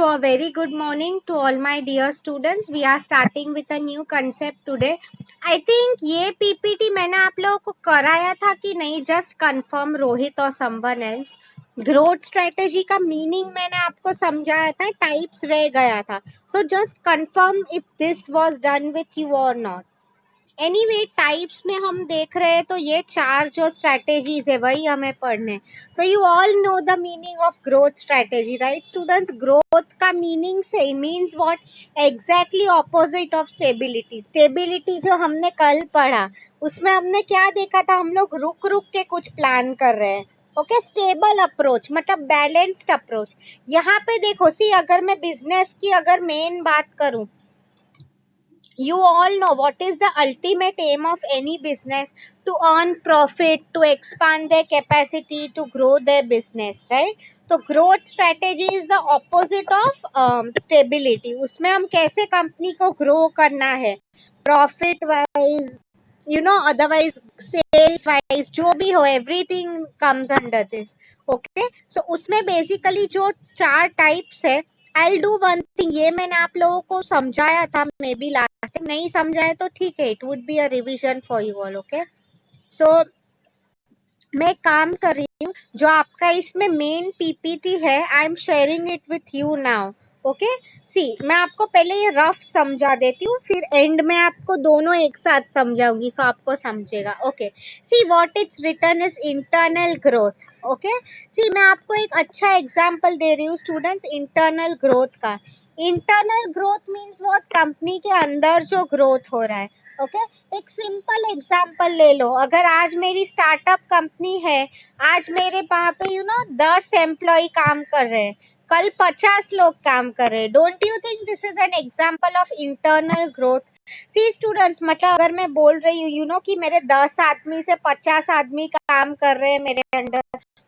So a very good morning to all my dear students. We are starting with a new concept today. I think ये PPT मैंने आप लोगों को कराया था कि नहीं, just confirm रोहित और someone else. ग्रोथ स्ट्रेटेजी का मीनिंग मैंने आपको समझाया था, टाइप्स रह गया था. So just confirm if this was done with you or not. Anyway types में हम देख रहे हैं तो ये चार जो स्ट्रैटेजीज है वही हमें पढ़ने. So you all know the meaning of growth strategy, right students? Growth का मीनिंग से means what? Exactly opposite of stability. Stability जो हमने कल पढ़ा उसमें हमने क्या देखा था? हम लोग रुक रुक के कुछ प्लान कर रहे हैं. ओके, स्टेबल अप्रोच मतलब बैलेंस्ड अप्रोच. यहाँ पे देखो, सी अगर मैं बिजनेस की अगर मेन बात करूं, you all know what is the ultimate aim of any business: to earn profit, to expand their capacity, to grow their business, right? तो growth strategy is the opposite of stability. उसमें हम कैसे company को grow करना है, profit wise, otherwise sales wise, जो भी हो, everything comes under this. Okay, so उसमें basically जो चार types है, I'll do one thing. ये मैंने आप लोगों को समझाया था, मे बी लास्ट टाइम. नहीं समझाया तो ठीक है, it would be a revision for you all. Okay, so मैं काम कर रही हूँ, जो आपका इसमें मेन पीपीटी है, I am sharing it with you now. Okay, see मैं आपको पहले ये रफ समझा देती हूँ, फिर एंड में आपको दोनों एक साथ समझाऊंगी, सो आपको समझेगा. Okay, see what its return is internal growth. Okay, see मैं आपको एक अच्छा एग्जांपल दे रही हूँ स्टूडेंट्स, इंटरनल ग्रोथ का. Internal growth means what? Company के अंदर जो ग्रोथ हो रहा है. ओके, एक सिंपल एग्जांपल ले लो. अगर आज मेरी स्टार्टअप कंपनी है, आज मेरे वहां पे 10 एम्प्लॉय काम कर रहे हैं, कल 50 लोग काम कर रहे हैं. Don't you think this is an example of internal growth? See students, मतलब अगर मैं बोल रही हूँ कि मेरे 10 आदमी से 50 आदमी काम कर रहे हैं मेरे under,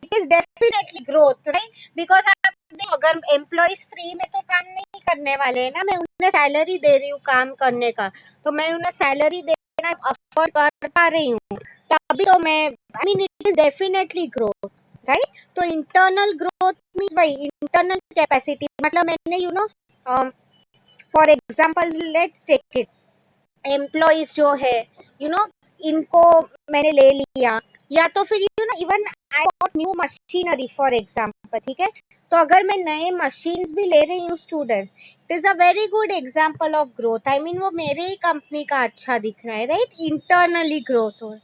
it is definitely growth, right? Because आप देखो, अगर एम्प्लॉयज फ्री में तो काम नहीं करने वाले हैं ना, मैं उन्हें सैलरी दे रही हूँ काम करने का, तो मैं उन्हें सैलरी देना अफोर्ड कर पा रही हूँ, तभी तो मैं, I mean it is definitely growth, right? तो इंटरनल ग्रोथ मीन्स भाई इंटरनल कैपेसिटी, मतलब मैंने for example let's take it, employees जो है इनको मैंने ले लिया, या तो फिर even I got new machinery for example, ठीक है? तो अगर मैं नए मशीन्स भी ले रही हूँ student, it is a very good example of growth. I mean वो मेरे ही कंपनी का अच्छा दिख रहा है, राइट? इंटरनली ग्रोथ हो.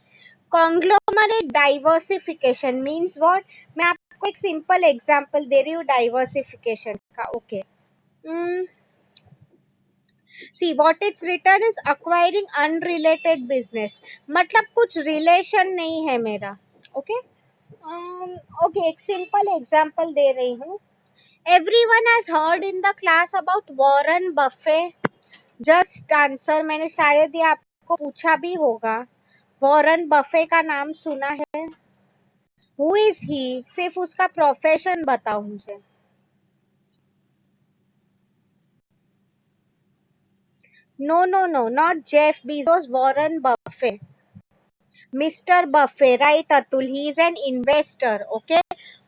Conglomerate diversification means what? मैं आपको एक सिंपल एग्जांपल दे रही हूँ डाइवर्सिफिकेशन का. Okay, see what its return is acquiring unrelated business, मतलब कुछ रिलेशन नहीं है मेरा. ओके, ओके, एक सिंपल एग्जांपल दे रही हूँ. Everyone has heard in the class about Warren Buffett. Just answer, मैंने शायद ये आपको पूछा भी होगा. वॉरेन बफे का नाम सुना है? Who is he? सिर्फ उसका प्रोफेशन बताओ मुझे. No, not Jeff Bezos, Warren Buffett. Mister Buffett, right Atul, he is an investor. Okay,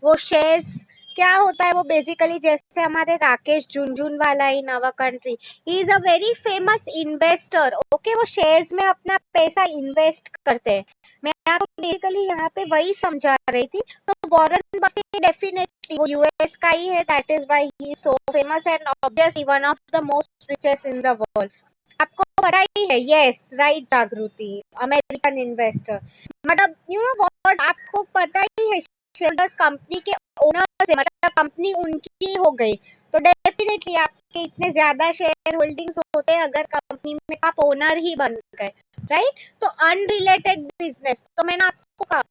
वो शेयर्स, क्या होता है वो बेसिकली, जैसे हमारे Rakesh Jhunjhunwala in our country, he is a very famous investor. Okay, वो शेयर्स में अपना पैसा इन्वेस्ट करते हैं. मैं आपको बेसिकली यहाँ पे वही समझा रही थी. तो वॉरेन बफे डेफिनेटली वो यूएस का ही है, that is why he is so famous and obviously one of the most richest in the world. आपको पता ही है, यस राइट जागृति, अमेरिकन इन्वेस्टर. मतलब व्हाट, आपको पता ही है शेयरहोल्डर्स कंपनी के ओनर से, मतलब कंपनी उनकी हो गई, तो डेफिनेटली आपके इतने ज्यादा शेयर होल्डिंग्स होते हैं अगर कंपनी में आप ओनर ही बन गए, राइट? तो अनरिलेटेड बिजनेस, तो मैंने आपको कहा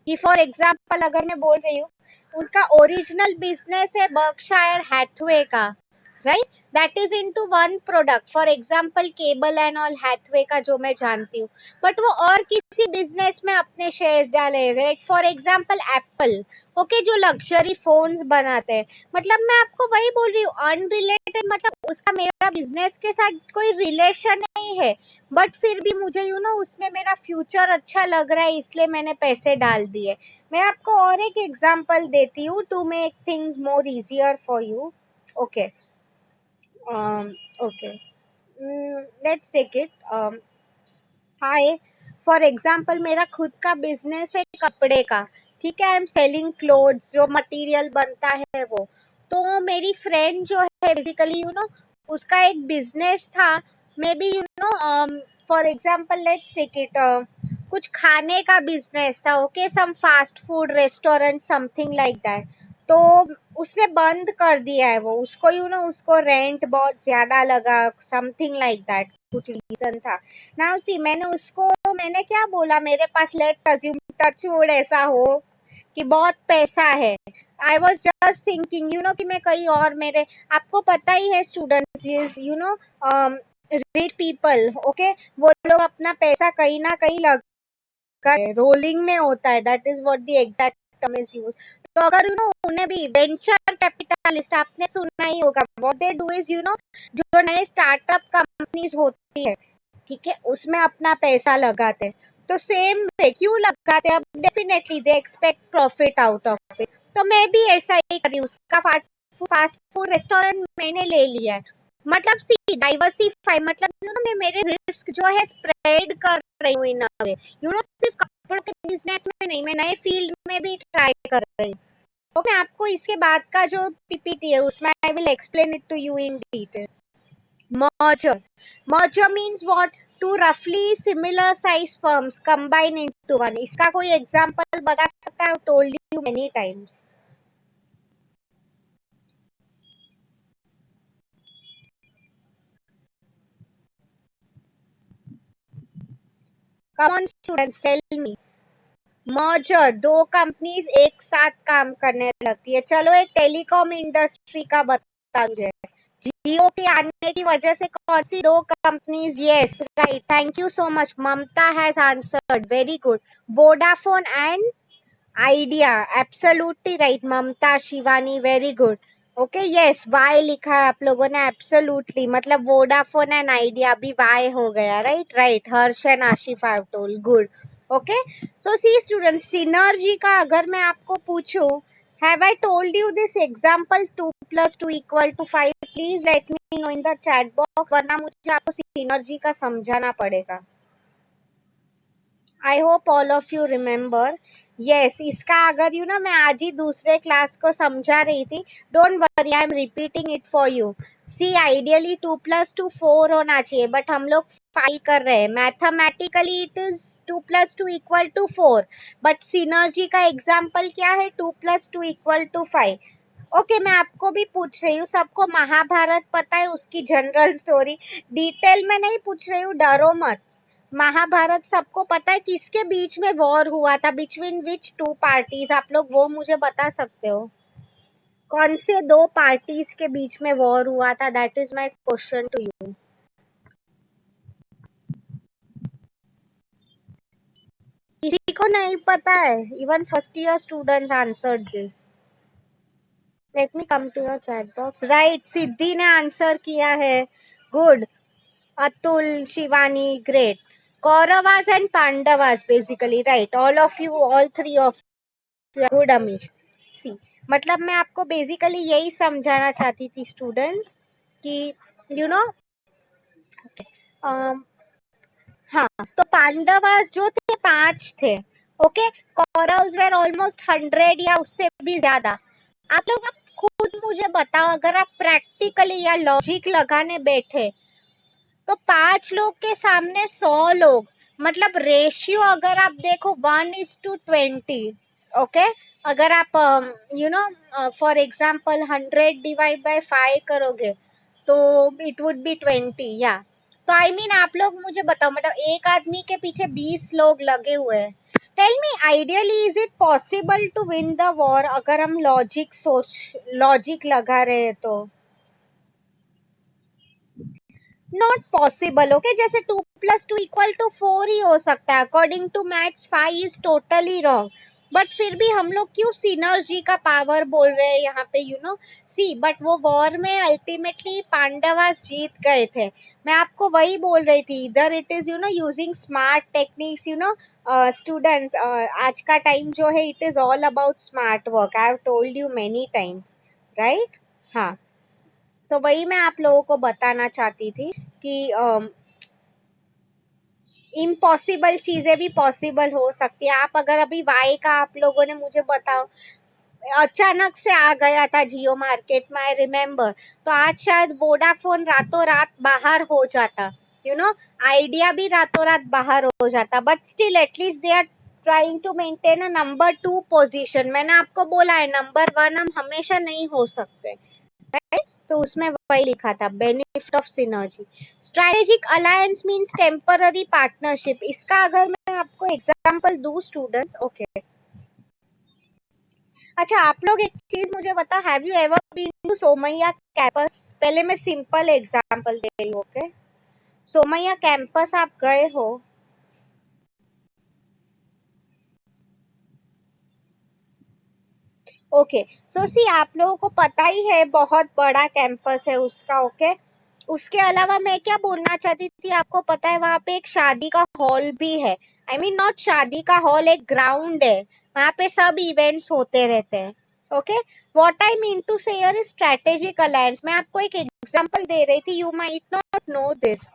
कि फॉर एग्जांपल अगर मैं बोल रही हूँ उनका ओरिजिनल बिजनेस है बर्कशायर हैथवे का, right? That is into one product, for example cable and all Hathaway का जो मैं जानती हूँ, बट वो और किसी बिजनेस में अपने शेयर्स डाले, like for example Apple. Okay, जो लग्जरी फोन्स बनाते हैं. मतलब मैं आपको वही बोल रही हूँ, अनरिलेटेड मतलब उसका मेरा बिजनेस के साथ कोई रिलेशन नहीं है, बट फिर भी मुझे उसमें मेरा फ्यूचर अच्छा लग रहा है, इसलिए मैंने पैसे डाल दिए. मैं आपको और एक एग्जांपल देती हूँ to make things more easier for you. Okay. Okay. Let's take it. Hi, for example मेरा खुद का बिजनेस है कपड़े का, ठीक है। आई एम सेलिंग क्लोथ्स, जो मटेरियल बनता है वो। तो मेरी फ्रेंड जो है बेसिकली उसका एक बिजनेस था, maybe for example let's take it, कुछ खाने का बिजनेस था, okay, some fast food restaurant something like that. तो उसने बंद कर दिया है वो, उसको उसको रेंट बहुत ज्यादा लगा, समथिंग लाइक दैट, कुछ रीजन था। नाउ सी, मैंने क्या बोला, मेरे पास लेट्स अज्यूम टचवुड ऐसा हो कि बहुत पैसा है। आई वॉज जस्ट थिंकिंग कि मैं कहीं और, मेरे आपको पता ही है स्टूडेंट्स, रिच पीपल, ओके, वो लोग अपना पैसा कहीं ना कहीं रोलिंग में होता है, that is what the exact term is use. तो अगर उन्हें भी वेंचर कैपिटलिस्ट, आपने सुना ही होगा, व्हाट दे डू इज जो नए स्टार्टअप कंपनीज होती है, ठीक है, उसमें अपना पैसा लगाते हैं। तो सेम वे क्यों लगाते हैं, अब definitely they expect profit out of it. तो मैं भी ऐसा ही कर रही हूँ, उसका फास्ट फूड रेस्टोरेंट मैंने ले लिया है। मतलब सी डाइवर्सिफाई, मतलब मैं मेरे रिस्क जो है स्प्रेड कर रही हूँ इन अ वे, सिर्फ कपड़ों के बिजनेस में नहीं, मैं नए फील्ड में भी ट्राई कर रही हूँ। ओके, आपको इसके बाद का जो पीपीटी है उसमें I will explain it to you in detail. Merger. Merger means what? Two roughly similar size firms combine into one. इसका कोई एग्जाम्पल बता सकता है? I've told you many times. Come on students, tell me. Merger, दो companies एक साथ काम करने लगती है। चलो एक टेलीकॉम इंडस्ट्री का बता मुझे, जियो के आने की वजह से कौन सी दो companies? Yes right, thank you so much, Mamta has answered, very good. Vodafone and Idea, absolutely right Mamta, Shivani, very good. Okay, yes, Vi लिखा है आप लोगों ने, एब्सोल्युटली, मतलब वोडाफोन एंड आइडिया, अभी वाई हो गया, right right, Harsh and Ashif I have told, good. Okay, so see student, synergy का अगर मैं आपको पूछूं, have I told you this example 2 + 2 = 5? Please let me no in the chat box, वरना मुझे आपको सिनर्जी का समझाना पड़ेगा। I hope all of you remember. Yes, इसका अगर मैं आज ही दूसरे क्लास को समझा रही थी, don't worry, I am repeating it for you. See, ideally 2 + 2 4 होना चाहिए, बट हम लोग 5 कर रहे हैं। Mathematically it is 2 + 2 = 4, but synergy का एग्जाम्पल क्या है? 2 + 2 = 5। ओके, मैं आपको भी पूछ रही हूँ, सबको महाभारत पता है, उसकी जनरल स्टोरी, डिटेल में नहीं पूछ रही हूँ, डरो मत। महाभारत सबको पता है, किसके बीच में वॉर हुआ था, बिटवीन विच टू पार्टीज, आप लोग वो मुझे बता सकते हो? कौन से दो पार्टीज के बीच में वॉर हुआ था? That is my question to you. किसी को नहीं पता है? Even first year students answered this. Let me come to your chat box, right, Siddhi ने आंसर किया है, good. Atul, Shivani, great. Kauravas and Pandavas basically, right, all of you, all three of good Amish. See, मतलब मैं आपको बेसिकली यही समझाना चाहती थी स्टूडेंट्स कि यू नो हाँ, तो पांडवास जो थे 5 थे, ओके, कौरव्स वर ऑलमोस्ट 100 या उससे भी ज्यादा। आप लोग आप खुद मुझे बताओ, अगर आप प्रैक्टिकली या लॉजिक लगाने बैठे, तो 5 लोग के सामने 100 लोग, मतलब रेशियो अगर आप देखो 1:20, ओके। अगर आप फॉर एग्जाम्पल 100 ÷ 5 करोगे, तो इट वुड बी 20, या। तो आई मीन आप लोग मुझे बताओ, मतलब एक आदमी के पीछे 20 लोग लगे हुए हैं। Tell me, ideally is it possible to win the war, अगर हम लॉजिक लगा रहे हैं तो? नॉट पॉसिबल, ओके, जैसे 2 + 2 = 4 ही हो सकता है, according to maths 5 is totally wrong. But फिर भी हम लोग क्यों सिनर्जी का पावर बोल रहे हैं यहाँ पे, सी, बट वो वॉर में अल्टीमेटली पांडवास जीत गए थे। मैं आपको वही बोल रही थी, इधर it is using smart techniques, students, आज का टाइम जो है, it is all about smart work, I have told you many times, right. हाँ, तो वही मैं आप लोगों को बताना चाहती थी कि इम्पॉसिबल चीजें भी पॉसिबल हो सकती है। आप अगर अभी वाई का आप लोगों ने मुझे बताओ, अचानक से आ गया था जियो मार्केट में, आई रिमेम्बर, तो आज शायद वोडाफोन रातों रात बाहर हो जाता, आइडिया भी रातों रात बाहर हो जाता, but still at least they are trying to maintain a number 2 position. मैंने आपको बोला है नंबर 1 हम हमेशा नहीं हो सकते, राइट? तो उसमें वही लिखा था, benefit of synergy. Strategic alliance means temporary partnership. इसका अगर मैं आपको एग्जांपल दूं स्टूडेंट्स, ओके, अच्छा आप लोग एक चीज मुझे बताओ, have you ever been to Somaiya campus? पहले मैं सिंपल एग्जांपल दे रही हूँ, ओके? सोमैया कैंपस आप गए हो? ओके, सो सी आप लोगों को पता ही है बहुत बड़ा कैंपस है उसका, ओके? उसके अलावा मैं क्या बोलना चाहती थी, आपको पता है वहां पे एक शादी का हॉल भी है। आई मीन नॉट शादी का हॉल, एक ग्राउंड है, वहां पे सब इवेंट्स होते रहते हैं, okay? What I mean to say here is strategic alliance. मैं आपको एक एग्जांपल दे रही थी, you might not know this.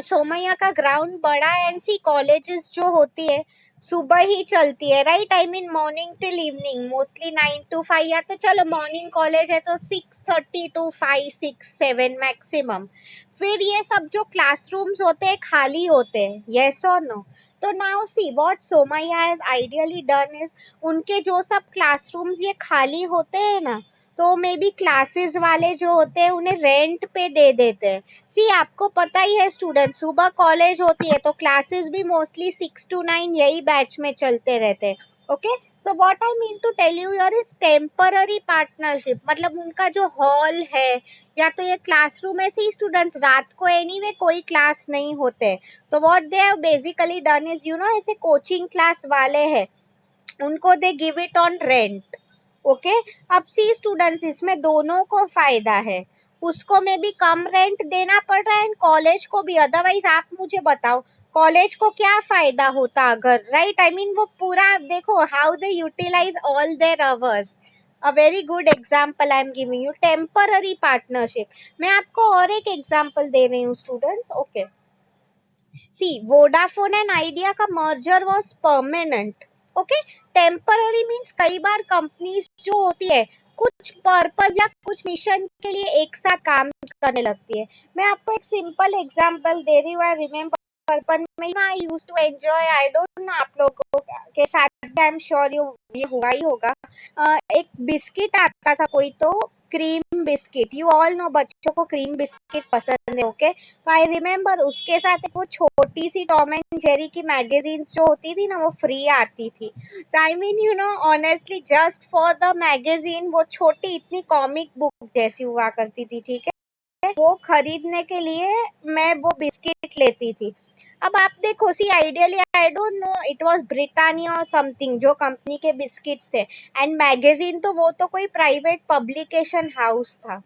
Somaiya का ग्राउंड बड़ा है, एनसी कॉलेजेस जो होती है सुबह ही चलती है, right? I mean morning till evening, mostly 9 to 5, या तो चलो मॉर्निंग कॉलेज है तो 6:30 to 5, 6, 7 मैक्सिमम। फिर ये सब जो क्लासरूम्स होते हैं खाली होते हैं, यस और नो? तो now see what Somaiya has ideally done is, उनके जो सब क्लासरूम्स ये खाली होते हैं ना, तो मे बी क्लासेस वाले जो होते हैं उन्हें रेंट पे दे देते हैं। सी आपको पता ही है स्टूडेंट, सुबह कॉलेज होती है तो क्लासेस भी मोस्टली 6 to 9 यही बैच में चलते रहते हैं, okay? So what I mean to tell you here is temporary partnership. मतलब उनका जो हॉल है या तो ये क्लासरूम, ऐसे ही स्टूडेंट्स रात को एनीवे कोई क्लास नहीं होते, तो what they have basically done is, ऐसे कोचिंग क्लास वाले हैं, उनको they give it on rent, okay? अब सी स्टूडेंट्स, इसमें दोनों को फायदा है, उसको में भी कम रेंट देना पड़ रहा है, कॉलेज को भी। अदरवाइज आप मुझे बताओ कॉलेज को क्या फायदा होता अगर, राइट? आई मीन वो पूरा देखो how they utilise all their hours. A very good example I am giving you, temporary partnership. मैं आपको और एक एग्जाम्पल दे रही हूँ students, okay? See Vodafone and Idea का merger was permanent, okay? Temporary means कई बार कंपनीज जो होती है कुछ पर्पस या कुछ मिशन के लिए एक साथ काम करने लगती है। मैं आपको एक सिंपल एग्जांपल दे रही हूँ। आई रिमेम्बर बचपन में I used to enjoy, I don't know आप लोगों के साथ, आई एम श्योर ये हुआ ही होगा। एक बिस्किट आता था कोई तो, cream biscuit, you all know बच्चों को क्रीम बिस्किट पसंद है, ओके? तो आई रिमेम्बर उसके साथ एक वो छोटी सी टॉम एंड जेरी की मैगजीन्स जो होती थी ना, वो फ्री आती थी। So I mean honestly just for the magazine, वो छोटी इतनी कॉमिक बुक जैसी हुआ करती थी, ठीक है? वो खरीदने के लिए मैं वो बिस्किट लेती थी। अब आप देखो, see ideally I don't know, it was Britannia और समथिंग जो कंपनी के बिस्किट्स थे, एंड मैगजीन तो वो तो कोई प्राइवेट पब्लिकेशन हाउस था,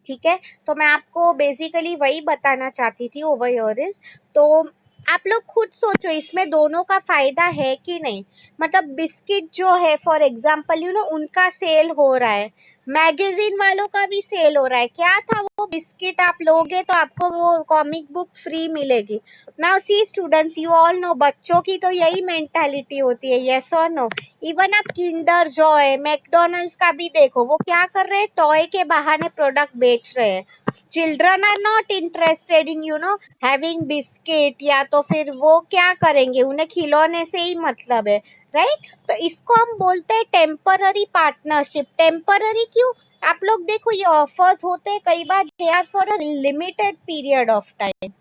ठीक है? तो मैं आपको बेसिकली वही बताना चाहती थी ओवर हियर इज, तो आप लोग खुद सोचो इसमें दोनों का फायदा है कि नहीं? मतलब बिस्किट जो है फॉर एग्जांपल उनका सेल हो रहा है, मैगजीन वालों का भी सेल हो रहा है। क्या था वो बिस्किट आप लोगे तो आपको वो कॉमिक बुक फ्री मिलेगी। Now see students, you all know बच्चों की तो यही मेंटालिटी होती है, यस और नो? इवन आप किंडर जॉय, मैकडॉनल्ड्स का भी देखो, वो क्या कर रहे हैं, टॉय के बहाने प्रोडक्ट बेच रहे हैं। Children are not interested in having biscuit, या तो फिर वो क्या करेंगे, उन्हें खिलौने से ही मतलब है, राइट? तो इसको हम बोलते हैं टेम्पररी पार्टनरशिप। टेम्पररी क्यों? आप लोग देखो ये ऑफर्स होते हैं कई बार, they are for a limited period of time,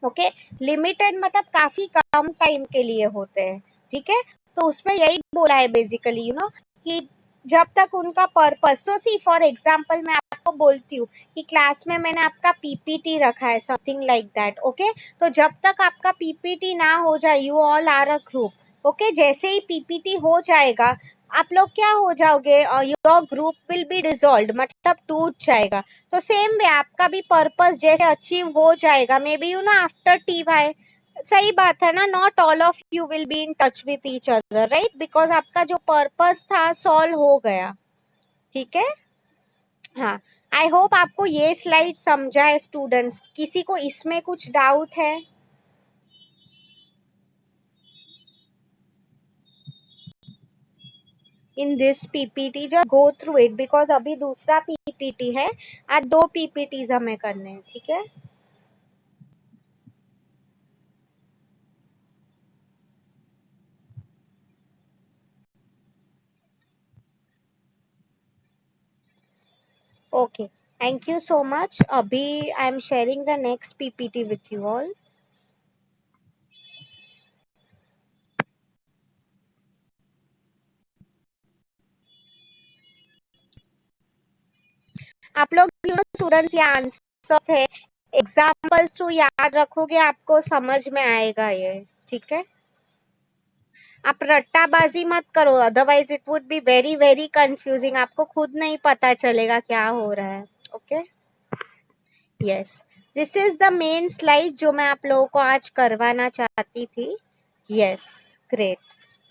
okay? Limited मतलब काफी कम टाइम के लिए होते हैं, ठीक है? तो उसमें यही बोला है बेसिकली कि जब तक उनका purpose, so see for example मैं आपको बोलती हूँ कि क्लास में मैंने आपका पीपीटी रखा है, समथिंग लाइक दैट, ओके? तो जब तक आपका पीपीटी ना हो जाए, you all are a group, okay? जैसे ही पीपीटी हो जाएगा आप लोग क्या हो जाओगे, your group will be dissolved, मतलब टूट जाएगा। तो सेम वे आपका भी पर्पस जैसे अचीव हो जाएगा, maybe after T Y, सही बात है ना, not all of you will be in touch with each other, right? Because आपका जो पर्पस था सॉल्व हो गया, ठीक है? हाँ, आई होप आपको ये स्लाइड समझा है स्टूडेंट्स। किसी को इसमें कुछ डाउट है? In this PPT just go through it because अभी दूसरा पीपीटी है, आज 2 पीपीटीज हमें करने हैं, ठीक है? Okay, thank you so much. अभी I am sharing the next PPT with you all. आप लोग स्टूडेंट्स ये आंसर्स है, एग्जाम्पल्स थ्रू याद रखोगे आपको समझ में आएगा ये, ठीक है? आप रट्टाबाजी मत करो, otherwise it would be very very confusing, आपको खुद नहीं पता चलेगा क्या हो रहा है। Okay, yes, this is the main slide जो मैं आप लोगों को आज करवाना चाहती थी। Yes, great.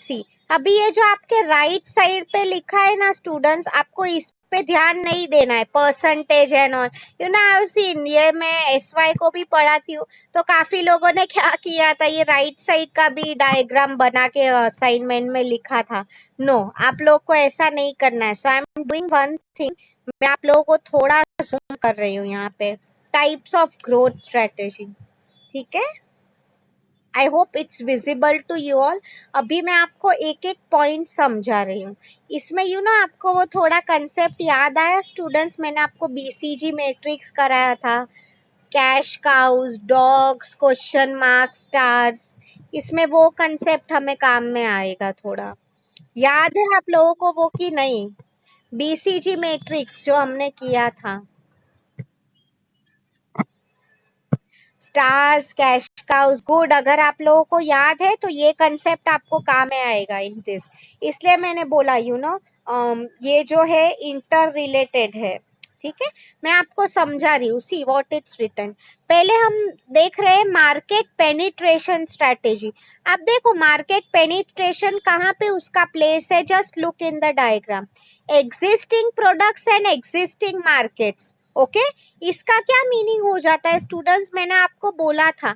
सी, अभी ये जो आपके राइट साइड पे लिखा है ना स्टूडेंट्स, आपको इस पे ध्यान नहीं देना है, percentage and all. You know I have seen, ये मैं एसवाई को भी पढ़ाती हूँ, तो काफी लोगों ने क्या किया था, ये राइट साइड का भी डायग्राम बना के असाइनमेंट में लिखा था। नो, आप लोग को ऐसा नहीं करना है। So I am doing one thing, मैं आप लोगों को थोड़ा जूम कर रही हूँ यहाँ पे, टाइप्स ऑफ ग्रोथ स्ट्रेटेजी, ठीक है? I hope it's visible to you all. अभी मैं आपको एक एक पॉइंट समझा रही हूँ इसमें। आपको वो थोड़ा कंसेप्ट याद आया स्टूडेंट्स? मैंने आपको बीसीजी मैट्रिक्स कराया था, cash cows, dogs, question mark, stars. इसमें वो कंसेप्ट हमें काम में आएगा थोड़ा। याद है आप लोगों को वो कि नहीं? बीसीजी मैट्रिक्स जो हमने किया था, स्टार्स, कैश काउज, गुड। अगर आप लोगों को याद है तो ये कंसेप्ट आपको काम में आएगा इन दिस। इसलिए मैंने बोला ये जो है इंटर रिलेटेड है, ठीक है? मैं आपको समझा रही हूँ। See what it's written. पहले हम देख रहे हैं मार्केट पेनिट्रेशन स्ट्रेटेजी। अब देखो मार्केट पेनिट्रेशन कहाँ पे उसका प्लेस है, just look in the diagram. Existing products and existing markets. Okay, इसका क्या मीनिंग हो जाता है स्टूडेंट्स? मैंने आपको बोला था,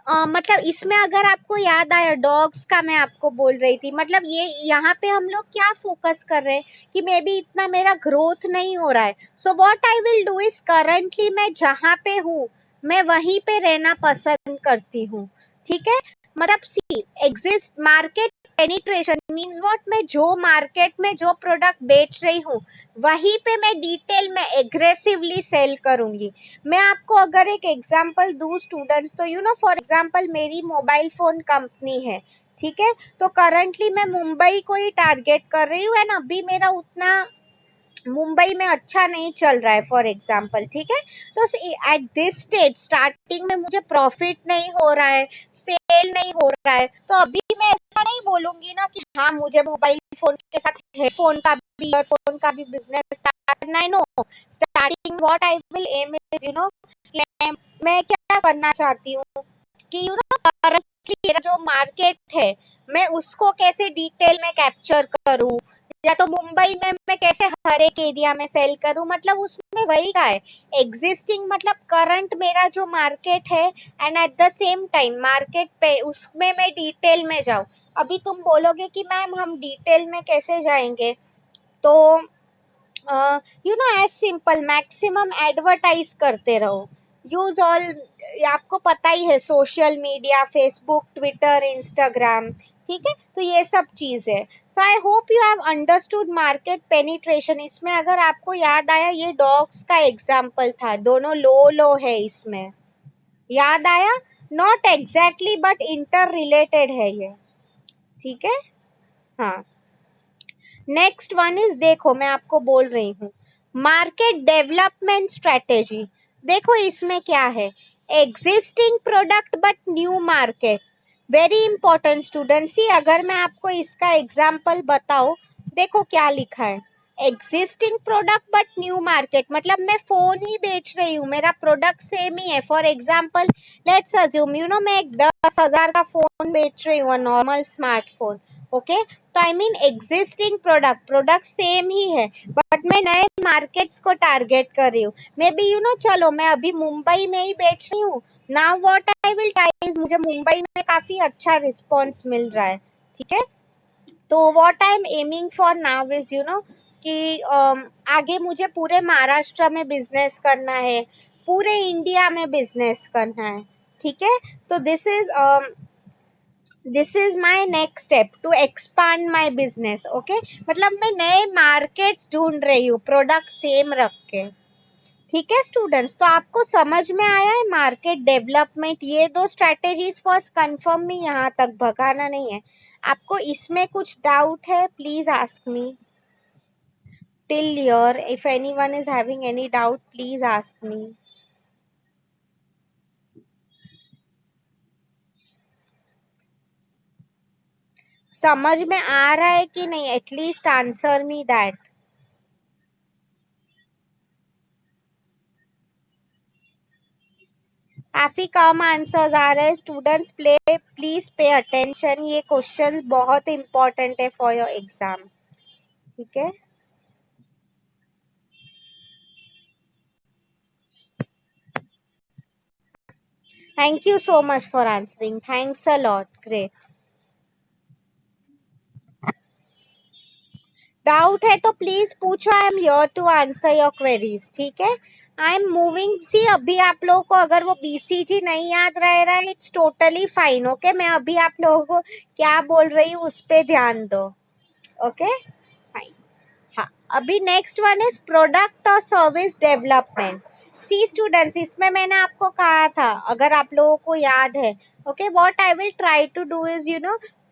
मतलब इसमें अगर आपको याद आया, डॉग्स का मैं आपको बोल रही थी, मतलब ये यहाँ पे हम लोग क्या फोकस कर रहे हैं कि मे बी इतना मेरा ग्रोथ नहीं हो रहा है। सो what I will do is, currently मैं जहाँ पे हूँ मैं वहीं पे रहना पसंद करती हूँ, ठीक है? मतलब see, exist market penetration means what, मैं जो मार्केट में जो प्रोडक्ट बेच रही हूँ वहीं पे मैं डिटेल में एग्रेसिवली सेल करूंगी। मैं आपको अगर एक एग्जांपल दूं स्टूडेंट्स, तो फॉर एग्जांपल मेरी मोबाइल फोन कंपनी है, ठीक है? तो करंटली मैं मुंबई को ही टारगेट कर रही हूँ, एंड अभी मेरा उतना मुंबई में अच्छा नहीं चल रहा है फॉर एग्जाम्पल, ठीक है? तो एट दिस स्टेज स्टार्टिंग में मुझे प्रॉफिट नहीं हो रहा है, सेल नहीं हो रहा है, तो अभी मैं ऐसा नहीं बोलूंगी ना कि हाँ मुझे मोबाइल फोन के साथ हेडफोन का भी, ईयरफोन का भी बिजनेस स्टार्ट करना है। No, starting what I will aim is मैं क्या करना चाहती हूँ कि करंटली मेरा जो मार्केट है मैं उसको कैसे डिटेल में कैप्चर करूँ, या तो मुंबई में मैं कैसे हर एक एरिया में सेल करूं। मतलब उसमें वही का है, एग्जिस्टिंग मतलब करंट मेरा जो मार्केट है, and at the same time market पे उसमें मैं डिटेल में जाऊं। अभी तुम बोलोगे कि मैम हम डिटेल में कैसे जाएंगे, तो एज सिंपल मैक्सिमम एडवर्टाइज करते रहो, यूज ऑल, आपको पता ही है, social media, Facebook, Twitter, Instagram, ठीक है? तो ये सब चीज है। So I hope you have understood market penetration. इसमें अगर आपको याद आया, ये डॉग्स का एग्जाम्पल था, दोनों लो लो है इसमें, याद आया? Not exactly but inter related है ये, ठीक है? हाँ, नेक्स्ट वन इज, देखो मैं आपको बोल रही हूँ मार्केट डेवलपमेंट स्ट्रेटेजी। देखो इसमें क्या है, existing product but new market, very important student. See अगर मैं आपको इसका एग्जांपल बताऊं, देखो क्या लिखा है, existing product but new market, मतलब मैं फोन ही बेच रही हूँ, मेरा प्रोडक्ट सेम ही है। फॉर एग्जांपल लेट्स अज्यूम मैं एक 10,000 का फोन बेच रही हूँ, नॉर्मल स्मार्टफोन। ओके, तो I mean existing product same ही है, बट मैं नए मार्केट्स को टारगेट कर रही हूँ। मे बी चलो मैं अभी मुंबई में ही बेच रही हूँ। Now what I will try is, मुझे मुंबई में काफी अच्छा रिस्पॉन्स मिल रहा है, ठीक है। तो what I am aiming for now is कि आगे मुझे पूरे महाराष्ट्र में बिजनेस करना है, पूरे इंडिया में बिजनेस करना है, ठीक है। तो this is my next step to expand my business, okay. मतलब मैं नए मार्केट्स ढूंढ रही हूँ प्रोडक्ट सेम रख के, ठीक है स्टूडेंट्स। तो आपको समझ में आया है मार्केट डेवलपमेंट, ये दो स्ट्रेटेजीज फर्स्ट कंफर्म में, यहाँ तक भगाना नहीं है। आपको इसमें कुछ डाउट है, please ask me till here. If anyone is having any doubt, please ask me. समझ में आ रहा है कि नहीं? At least answer me that. काफी कम आंसर्स आ रहे हैं स्टूडेंट्स, प्लीज पे अटेंशन, ये क्वेश्चंस बहुत इंपॉर्टेंट है फॉर योर एग्जाम, ठीक है। Thank you so much for answering, thanks a lot, great. Doubt है तो प्लीज पूछो, I am here to answer your queries, ठीक है। आई एम मूविंग, सी अभी आप लोगों को अगर वो बीसीजी नहीं याद रह रहा है, इट्स टोटली फाइन, ओके। मैं अभी आप लोगों को क्या बोल रही हूँ उस पे ध्यान दो, ओके फाइन। हाँ, अभी नेक्स्ट वन इज प्रोडक्ट और सर्विस डेवलपमेंट। सी स्टूडेंट्स, इसमें मैंने आपको कहा था, अगर आप लोगों को याद है, okay, what I will try to do is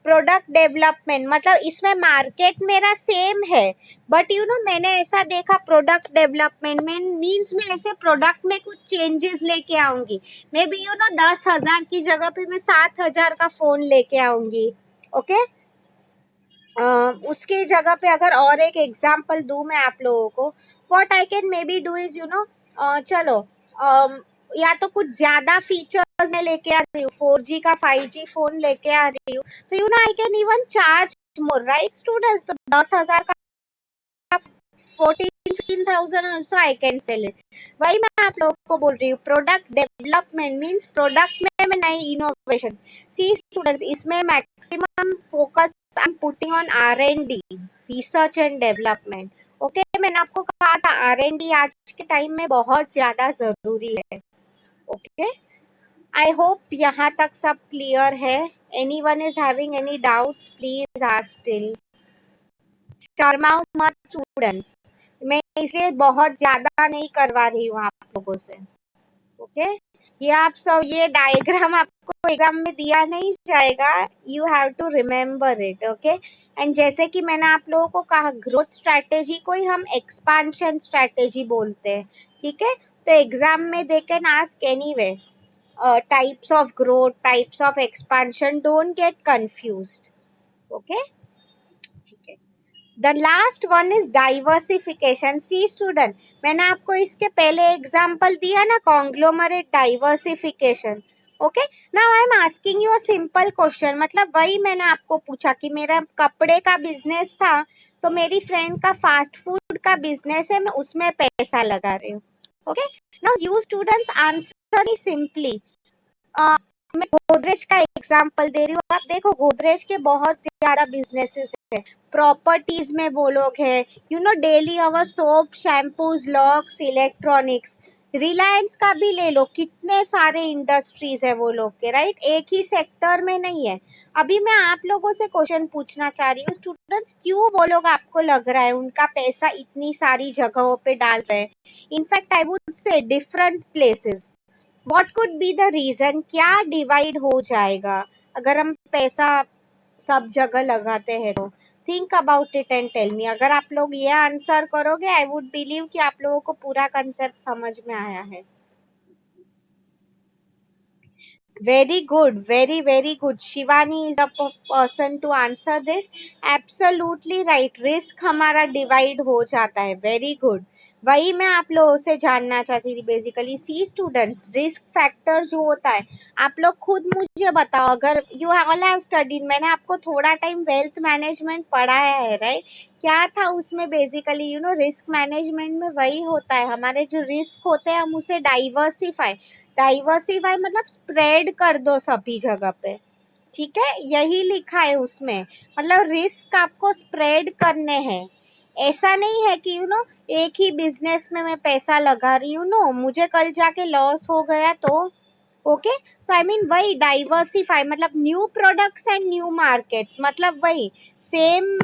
product development, मतलब इसमें मार्केट मेरा सेम है, बट मैंने ऐसा देखा प्रोडक्ट डेवलपमेंट में मीन्स मैं ऐसे प्रोडक्ट में कुछ चेंजेस लेके आऊंगी। मे बी 10,000 की जगह पे मैं 7,000 का फोन लेके आऊंगी, ओके। उसकी जगह पे अगर और एक एग्जांपल दूं मैं आप लोगों को, what I can may be do is चलो, या तो कुछ ज्यादा फीचर्स मैं लेके आ रही हूँ, 4G का 5G फोन लेके आ रही हूँ, तो I can even charge more, right students. 10,000 का 14,000-15,000 also I can sell it। वही मैं आप लोगों को बोल रही हूँ, प्रोडक्ट डेवलपमेंट मीन्स प्रोडक्ट में मैं नई इनोवेशन। सी स्टूडेंट्स, इसमें maximum focus I am putting on R&D, research and development, okay. मैंने आपको कहा था R&D आज के टाइम में बहुत ज्यादा जरूरी है, ओके। आई होप यहाँ तक सब क्लियर है। Anyone is having any doubts, please ask till. शर्माओ मत स्टूडेंट्स, मैं इसलिए बहुत ज्यादा नहीं करवा रही हूँ आप लोगों से, ओके। ये आप सब, ये डायग्राम आपको एग्जाम में दिया नहीं जाएगा, you have to remember it, okay. And जैसे कि मैंने आप लोगों को कहा, ग्रोथ स्ट्रैटेजी को ही हम एक्सपांशन स्ट्रैटेजी बोलते हैं, ठीक है। तो एग्जाम में they can ask anyway, types of growth, types of expansion, don't get confused, okay, ठीक है। The last one is diversification. See student, मैंने आपको इसके पहले एग्जांपल दिया ना, conglomerate diversification, okay. Now I am asking you a simple question, मतलब वही मैंने आपको पूछा कि मेरा कपड़े का बिजनेस था, तो मेरी फ्रेंड का फास्ट फूड का बिजनेस है, मैं उसमें पैसा लगा रही हूँ, okay. Now you students answer simply, मैं गोदरेज का एग्जांपल दे रही हूँ, आप देखो गोदरेज के बहुत ज्यादा बिजनेसेस है, प्रॉपर्टीज में वो लोग है, daily our soap, shampoos, Lux, electronics. Reliance का भी ले लो, कितने सारे इंडस्ट्रीज है वो लोग के, राइट, एक ही सेक्टर में नहीं है। अभी मैं आप लोगों से क्वेश्चन पूछना चाह रही हूँ स्टूडेंट्स, क्यों वो लोग आपको लग रहा है उनका पैसा इतनी सारी जगहों पे डाल रहे हैं? In fact I would say different places, what could be the reason, क्या डिवाइड हो जाएगा अगर हम पैसा सब जगह लगाते हैं? तो think about it and tell me. अगर आप लोग ये आंसर करोगे, आई वुड बिलीव कि आप लोगों को पूरा कंसेप्ट समझ में आया है। Very good, very very good. Shivani is a person to answer this. Absolutely right, risk हमारा डिवाइड हो जाता है, वेरी गुड। वही मैं आप लोगों से जानना चाहती थी बेसिकली। सी स्टूडेंट्स, रिस्क फैक्टर जो होता है, आप लोग खुद मुझे बताओ। अगर यू ऑल हैव स्टडीड, मैंने आपको थोड़ा टाइम वेल्थ मैनेजमेंट पढ़ाया है राइट, क्या था उसमें बेसिकली रिस्क मैनेजमेंट में वही होता है, हमारे जो रिस्क होते हैं हम उसे डाइवर्सिफाई, डाइवर्सिफाई मतलब स्प्रेड कर दो सभी जगह पे, ठीक है, यही लिखा है उसमें। मतलब रिस्क आपको स्प्रेड करने हैं, ऐसा नहीं है कि एक ही बिजनेस में मैं पैसा लगा रही हूँ, नो, मुझे कल जाके लॉस हो गया तो ओके। सो आई मीन वही डाइवर्सिफाई, मतलब new products and new markets, मतलब वही सेम।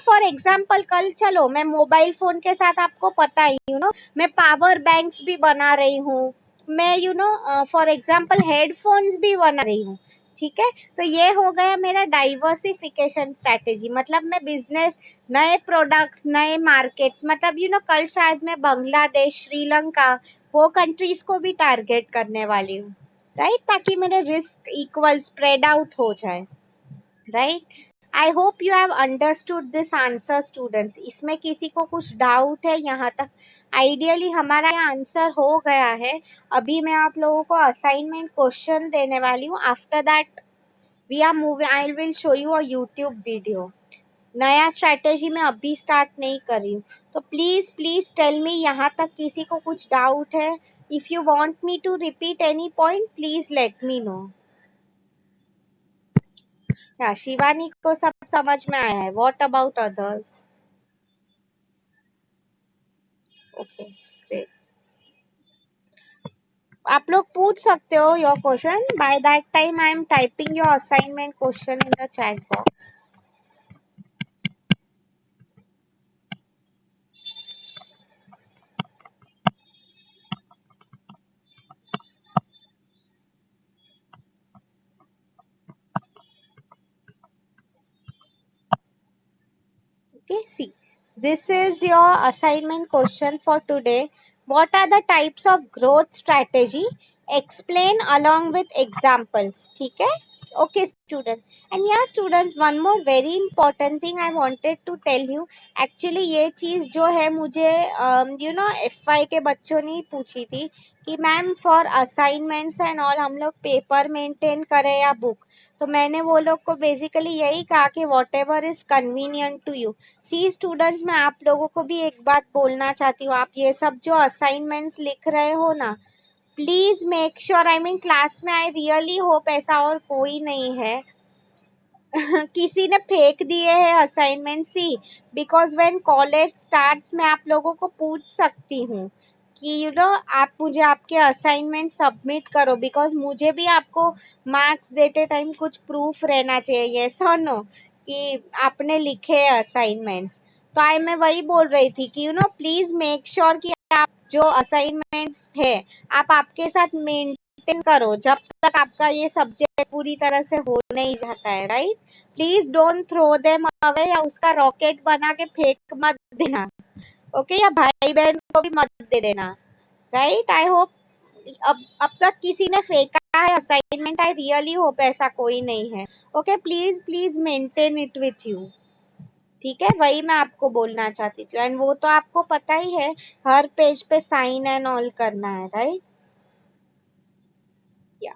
फॉर एग्जांपल कल चलो मैं मोबाइल फोन के साथ, आपको पता ही मैं पावर बैंक्स भी बना रही हूँ, मैं फॉर एग्जांपल हेडफोन्स भी बना रही हूँ, ठीक है। तो ये हो गया मेरा डाइवर्सिफिकेशन स्ट्रेटेजी, मतलब मैं बिजनेस, नए प्रोडक्ट्स, नए मार्केट्स, मतलब कल शायद मैं बांग्लादेश, श्रीलंका, वो कंट्रीज को भी टारगेट करने वाली हूँ राइट, ताकि मेरे रिस्क इक्वल स्प्रेड आउट हो जाए right. I hope you have understood this answer students. इसमें किसी को कुछ डाउट है यहाँ तक? आइडियली हमारा आंसर हो गया है। अभी मैं आप लोगों को असाइनमेंट क्वेश्चन देने वाली हूँ, after that we are moving, I will show you a YouTube video. नया स्ट्रैटेजी मैं अभी स्टार्ट नहीं कर रही हूँ, तो प्लीज प्लीज टेल मी, यहाँ तक किसी को कुछ डाउट है? If you want me to repeat any point please let me know. या शिवानी को सब समझ में आया है, what about others? Okay great, आप लोग पूछ सकते हो your question, by that time I am typing your assignment question in the chat box. Okay, see, this is your assignment question for today. What are the types of growth strategy? Explain along with examples. ठीक है? Okay, student. And yeah, students, one more very important thing I wanted to tell you. Actually, ये चीज जो है मुझे FY के बच्चों ने पूछी थी कि ma'am for assignments and all हम लोग पेपर मेंटेन करें या बुक, तो मैंने वो लोग को बेसिकली यही कहा कि whatever is convenient to you. See students, मैं आप लोगों को भी एक बात बोलना चाहती हूँ, आप ये सब जो असाइनमेंट्स लिख रहे हो ना, please make sure, I mean class में आई रियली होप ऐसा और कोई नहीं है किसी ने फेंक दिए हैं assignment. See, because when college starts मैं आप लोगों को पूछ सकती हूँ कि आप मुझे आपके असाइनमेंट सबमिट करो, बिकॉज मुझे भी आपको मार्क्स देते टाइम कुछ प्रूफ रहना चाहिए, यस और नो, कि आपने लिखे असाइनमेंट्स। तो मैं वही बोल रही थी कि प्लीज मेक श्योर कि आप जो असाइनमेंट्स है आप आपके साथ मेंटेन करो जब तक आपका ये सब्जेक्ट पूरी तरह से हो नहीं जाता है right. Please don't throw them away, या उसका रॉकेट बना के फेंक मत देना, ओके, या भाई बहन को भी मत दे देना राइट। आई होप अब तक किसी ने फेंका है असाइनमेंट, आई रियली होप ऐसा कोई नहीं है। Okay, please please maintain it with you, ठीक है, वही मैं आपको बोलना चाहती थी। एंड वो तो आपको पता ही है, हर पेज पे साइन एंड ऑल करना है राइट। या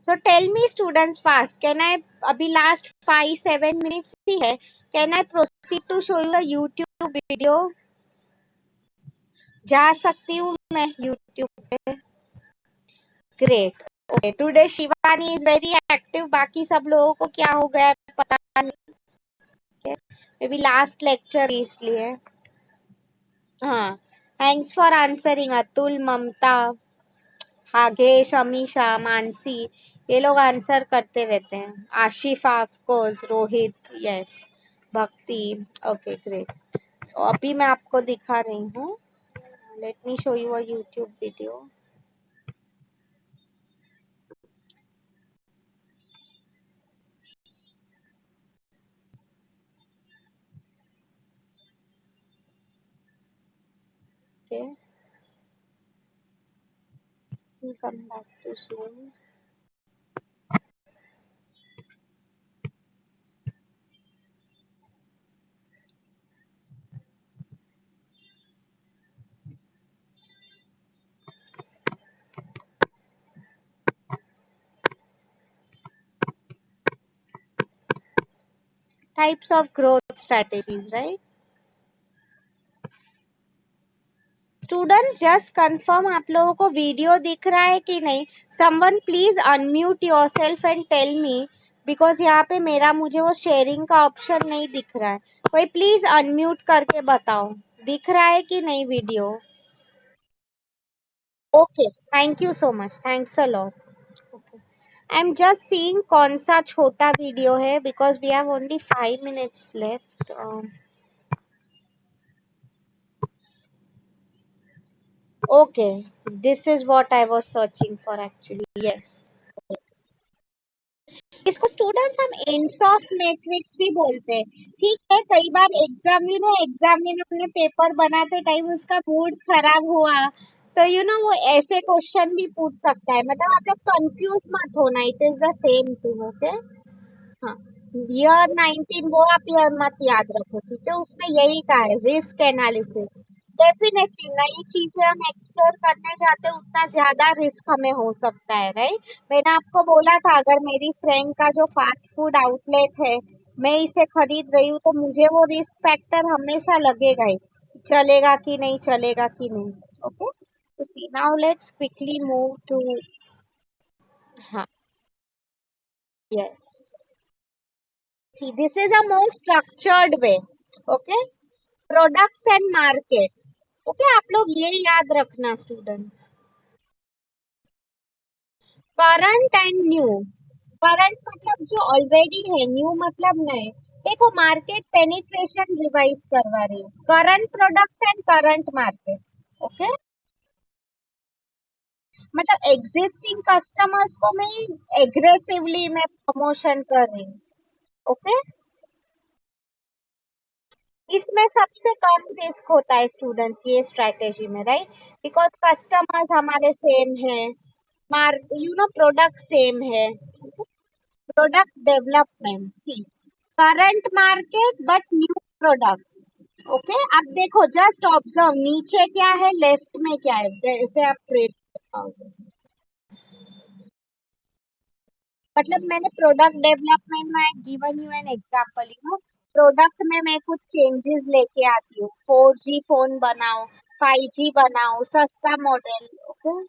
so tell me students fast, can I, अभी लास्ट 5-7 मिनट्स ही है, can I proceed to show you YouTube video? जा सकती हूँ मैं यूट्यूब पे? Great, okay, today Shivani is very active, बाकी सब लोगों को क्या हो गया है पता नहीं, मे बी लास्ट लेक्चर इसलिए। हाँ, thanks for answering Atul, Mamta, Bhagesh, Amisha, Mansi, ये लोग आंसर करते रहते हैं, Ashifa of course, Rohit, yes, Bhakti, okay great. So अभी मैं आपको दिखा रही हूँ, let me show you a YouTube video. Okay, come back to Zoom. Types of growth strategies, right? Students just confirm आप लोगों को वीडियो दिख रहा है कि नहीं. Someone please unmute yourself and tell me, because यहाँ पे मेरा मुझे वो शेयरिंग का ऑप्शन नहीं दिख रहा है. कोई प्लीज अनम्यूट करके बताओ दिख रहा है कि नहीं video. Okay, thank you so much, thanks a lot. I am just seeing कौन सा छोटा वीडियो है, because we have only 5 minutes left. Okay, this is what I was searching for actually. Yes, इसको स्टूडेंट्स हम Ansoff matrix भी बोलते हैं. ठीक है, कई बार एग्जाम में अपने पेपर बनाते टाइम उसका मूड खराब हुआ तो वो ऐसे क्वेश्चन भी पूछ सकता है. मतलब आप लोग कंफ्यूज मत होना, it is the same thing. Okay. हाँ, ईयर 19 वो आप ईयर मत याद रखो, ठीक है. उसमें यही कहा है, रिस्क एनालिसिस. डेफिनेटली नई चीजें हम एक्सप्लोर करने जाते हैं उतना ज्यादा रिस्क हमें हो सकता है, राइट. मैंने आपको बोला था अगर मेरी फ्रेंड का जो फास्ट फूड आउटलेट है मैं इसे खरीद रही हूँ तो मुझे वो रिस्क फैक्टर हमेशा लगेगा ही, चलेगा कि नहीं, चलेगा कि नहीं. ओके, तो see now let's quickly move to. हाँ, yes. See, this is a more structured way. Okay, products and market. Okay, आप लोग ये याद रखना students. Current and new. Current मतलब जो ऑलरेडी है, न्यू मतलब नए. देखो, मार्केट पेनिट्रेशन रिवाइज करवा रही हूँ. Current product and current market. Okay, मतलब एग्जिस्टिंग कस्टमर्स को मैं एग्रेसिवली मैं प्रमोशन कर रही हूँ. ओके, इसमें सबसे कम रिस्क होता है स्टूडेंट्स ये स्ट्रेटेजी में, राइट. बिकॉज कस्टमर्स हमारे सेम है, प्रोडक्ट सेम है. Product development, see, current market but new product. Okay, अब देखो, जस्ट ऑब्जर्व नीचे क्या है, लेफ्ट में क्या है, जैसे आप ट्रेस कर पाओगे. मतलब मैंने प्रोडक्ट डेवलपमेंट में given you an example. Product में मैं कुछ चेंजेस लेके आती हूँ, 4G फोन बनाओ, 5G बनाओ, सस्ता मॉडल. ओके,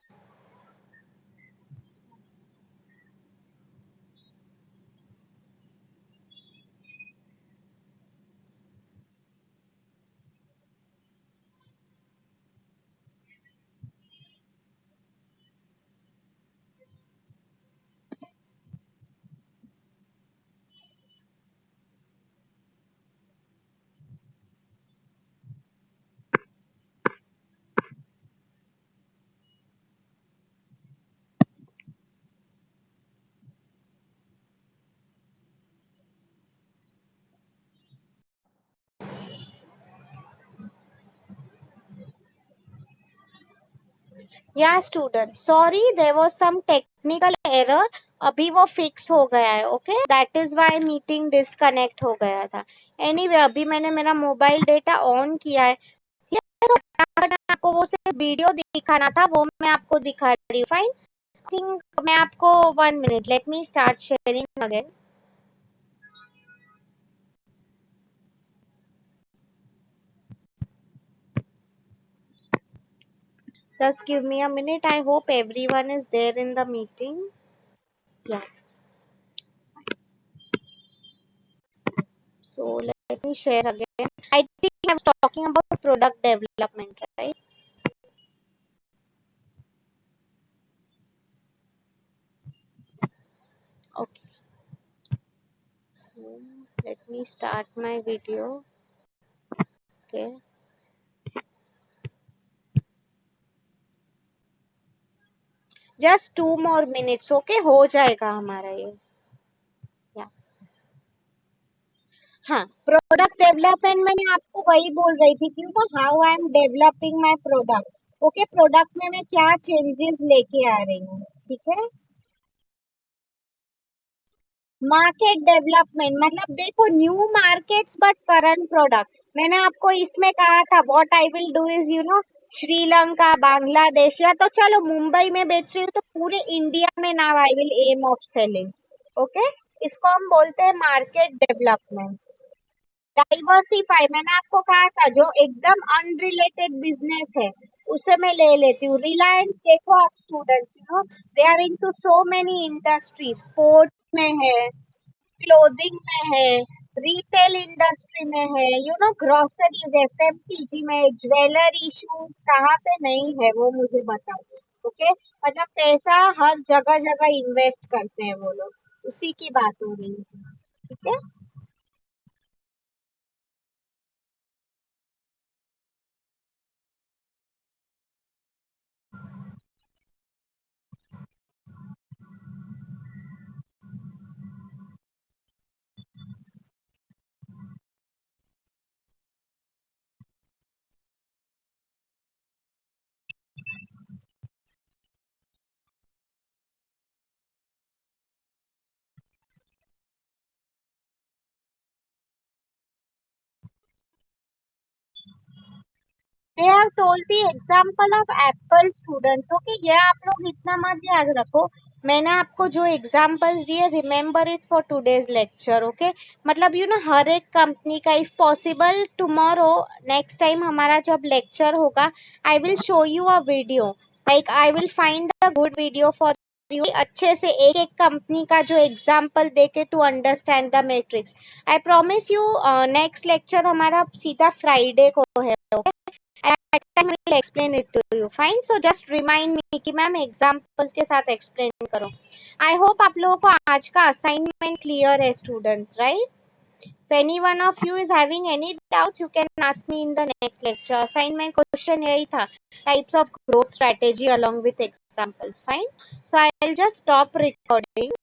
या student, sorry there was some technical error. अभी वो फिक्स हो गया है. Okay, that is why meeting disconnect हो गया था. एनीवे अभी मैंने मेरा मोबाइल डेटा ऑन किया है. ठीक है, तो फटाफट आपको वो सिर्फ वीडियो दिखाना था, वो मैं आपको दिखा रही हूँ. फाइन, थिंक मैं आपको 1 minute, let me start sharing again. Just give me a minute. I hope everyone is there in the meeting. Yeah. So let me share again. I think I'm talking about product development, right? Okay. So let me start my video. Okay. Just 2 more minutes. Okay, हो जाएगा हमारा ये. Yeah. हाँ, product development में मैं आपको वही बोल रही थी कि how I am developing my product. Okay, product में मैं क्या चेंजेस लेके आ रही हूँ. ठीक है, मार्केट डेवलपमेंट मतलब देखो, new markets but current product. मैंने आपको इसमें कहा था what I will do is Sri Lanka, Bangladesh, या तो चलो मुंबई में बेच रही हूँ तो पूरे इंडिया में now I will aim of selling. Okay, इसको हम बोलते हैं मार्केट डेवलपमेंट. डाइवर्सिफाई मैंने आपको कहा था, जो एकदम अनरिलेटेड बिजनेस है उसे मैं ले लेती हूँ। रिलायंस देखो आप students, they are into so many industries, sports में है, क्लोथिंग में है, रिटेल इंडस्ट्री में है, ग्रोसरीज, एफएमसीजी में, ज्वेलरी, शूज, कहाँ पे नहीं है वो मुझे बताओ। ओके, मतलब पैसा हर जगह जगह इन्वेस्ट करते हैं वो लोग, उसी की बात हो रही है। ठीक है। They have told the example of Apple student. Okay, ये आप लोग इतना मत याद रखो, मैंने आपको जो एग्जांपल्स दिए, remember it for today's lecture. Okay, मतलब हर एक कंपनी का, if possible tomorrow, next time हमारा जब लेक्चर होगा, I will show you a video, like I will find a good video for you, अच्छे से एक एक कंपनी का जो एग्जांपल देके to understand the matrix. I promise you, next lecture हमारा सीधा फ्राइडे को है। at that time I will explain it to you. Fine, so just remind me कि मैम एग्जांपल्स के साथ एक्सप्लेन करो। आई होप आप लोगों को आज का असाइनमेंट क्लियर है students, right? If any one of you is having any doubts, you can ask me in the next lecture. Assignment question यही था, types of growth strategy along with examples. Fine. So I'll just stop recording.